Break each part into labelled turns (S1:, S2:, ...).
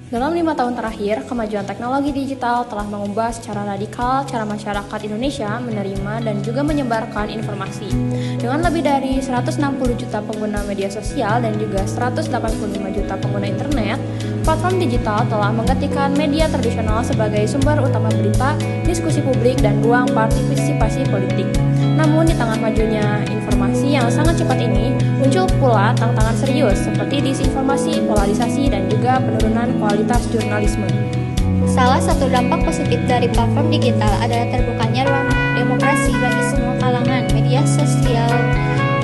S1: Dalam 5 tahun terakhir, kemajuan teknologi digital telah mengubah secara radikal cara masyarakat Indonesia menerima dan juga menyebarkan informasi. Dengan lebih dari 160 juta pengguna media sosial dan juga 185 juta pengguna internet, platform digital telah menggantikan media tradisional sebagai sumber utama berita, diskusi publik, dan ruang partisipasi politik. Namun di tengah majunya informasi yang sangat cepat ini, muncul pula tantangan serius seperti disinformasi, polarisasi, dan juga penurunan kualitas jurnalisme.
S2: Salah satu dampak positif dari platform digital adalah terbukanya ruang demokrasi bagi semua kalangan. Media sosial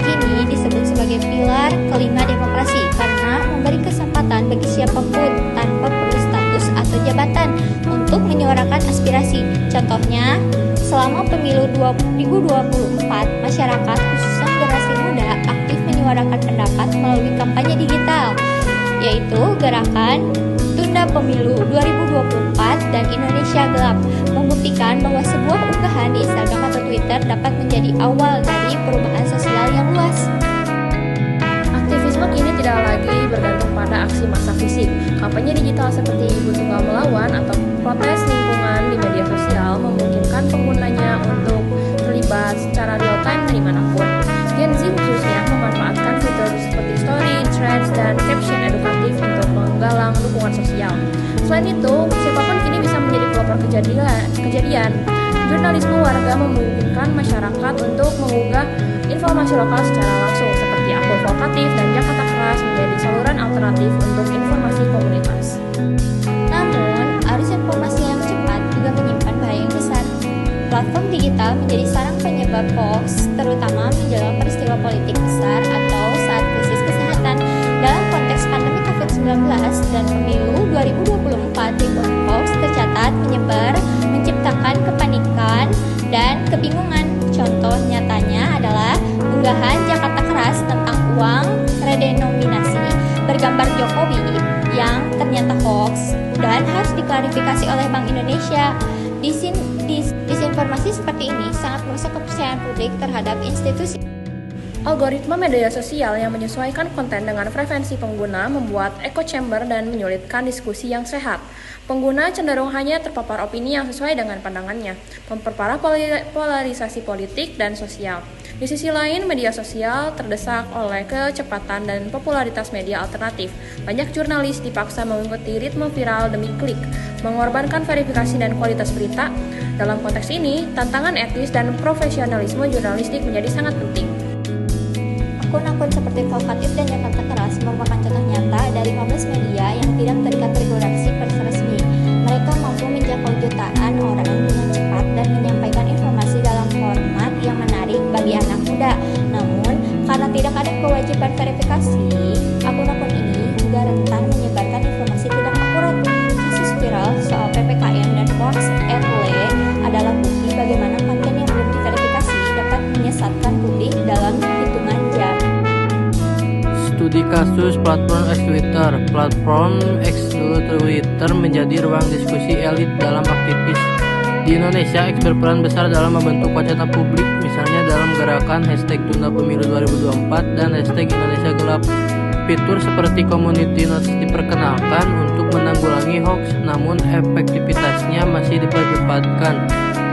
S2: kini disebut sebagai pilar kelima demokrasi karena memberi kesempatan bagi siapapun tanpa perlu status atau jabatan untuk menyuarakan aspirasi. Contohnya, selama pemilu 2024, masyarakat khususnya generasi muda aktif menyuarakan pendapat melalui kampanye digital, yaitu gerakan Tunda Pemilu 2024 dan Indonesia Gelap, membuktikan bahwa sebuah unggahan di Instagram atau Twitter dapat menjadi awal dari perubahan sosial yang luas.
S1: Aktivisme kini tidak lagi bergantung pada aksi massa fisik. Kampanye digital seperti Ibu Tunggal Melawan atau protes lingkungan di media sosial memungkinkan penggunanya untuk terlibat secara real-time dimanapun. Gen Z khususnya memanfaatkan fitur seperti story, threads, dan caption edukatif untuk menggalang dukungan sosial. Selain itu, siapapun kini bisa menjadi pelopor kejadian. Jurnalisme warga memungkinkan masyarakat untuk mengunggah informasi lokal secara langsung, seperti akun vokatif dan Jakarta Keras menjadi saluran alternatif untuk informasi komunitas.
S2: Namun, arus informasi yang cepat juga menyimpan bahaya yang besar. Platform digital menjadi sarang penyebab hoax, terutama menjelang peristiwa politik besar atau saat krisis kesehatan. Dalam konteks pandemi COVID-19 dan pemilu 2024, ribuan hoax tercatat menyebar, menciptakan kepanikan dan kebingungan. Contoh nyatanya adalah unggahan Jakarta Keras tentang uang redenominasi bergambar Jokowi yang ternyata hoax dan harus diklarifikasi oleh Bank Indonesia. Disinformasi seperti ini sangat merusak kepercayaan publik terhadap institusi.
S1: Algoritma media sosial yang menyesuaikan konten dengan preferensi pengguna membuat echo chamber dan menyulitkan diskusi yang sehat. Pengguna cenderung hanya terpapar opini yang sesuai dengan pandangannya, memperparah polarisasi politik dan sosial. Di sisi lain, media sosial terdesak oleh kecepatan dan popularitas media alternatif. Banyak jurnalis dipaksa mengikuti ritme viral demi klik, mengorbankan verifikasi dan kualitas berita. Dalam konteks ini, tantangan etis dan profesionalisme jurnalistik menjadi sangat penting.
S2: Akun-akun seperti Vokatif dan Jakarta Keras merupakan contoh nyata dari 15 media yang tidak terikat regulasi pers resmi. Mereka mampu menjangkau jutaan orang dengan cepat dan menyampaikan informasi dalam format yang menarik bagi anak muda. Namun, karena tidak ada kewajiban verifikasi, akun-akun ini juga rentan menyebarkan informasi tidak akurat. Kasus viral soal PPKM dan Fox RW adalah bukti bagaimana konten yang belum diverifikasi dapat menyesatkan publik dalam hitungan jam.
S3: Studi kasus platform X Twitter. Platform X Twitter menjadi ruang diskusi elit dalam aktivis. Di Indonesia, X berperan besar dalam membentuk wacana publik, misalnya dalam gerakan #Tunda Pemilu 2024 dan #Indonesia Gelap. Fitur seperti community notes diperkenalkan untuk menanggulangi hoax, namun efektivitasnya masih diperdebatkan.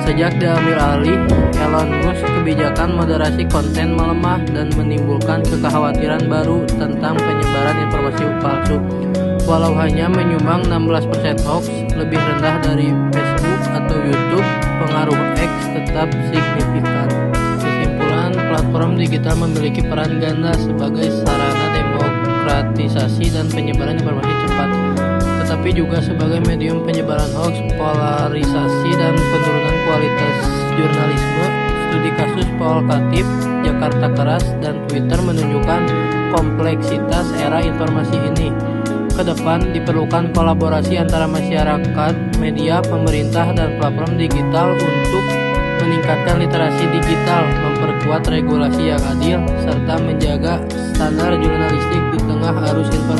S3: Sejak diambil alih Elon Musk, kebijakan moderasi konten melemah dan menimbulkan kekhawatiran baru tentang penyebaran informasi palsu. Walau hanya menyumbang 16% hoax, lebih rendah dari Facebook atau YouTube, pengaruh X tetap signifikan. Kesimpulan, platform digital memiliki peran ganda sebagai sarana demokratisasi dan penyebaran informasi cepat, tetapi juga sebagai medium penyebaran hoax, polarisasi, dan penurunan kualitas jurnalisme. Studi kasus Vokatif, Jakarta Keras, dan Twitter menunjukkan kompleksitas era informasi ini. Kedepan diperlukan kolaborasi antara masyarakat, media, pemerintah, dan platform digital untuk meningkatkan literasi digital, memperkuat regulasi yang adil, serta menjaga standar jurnalistik di tengah arus informasi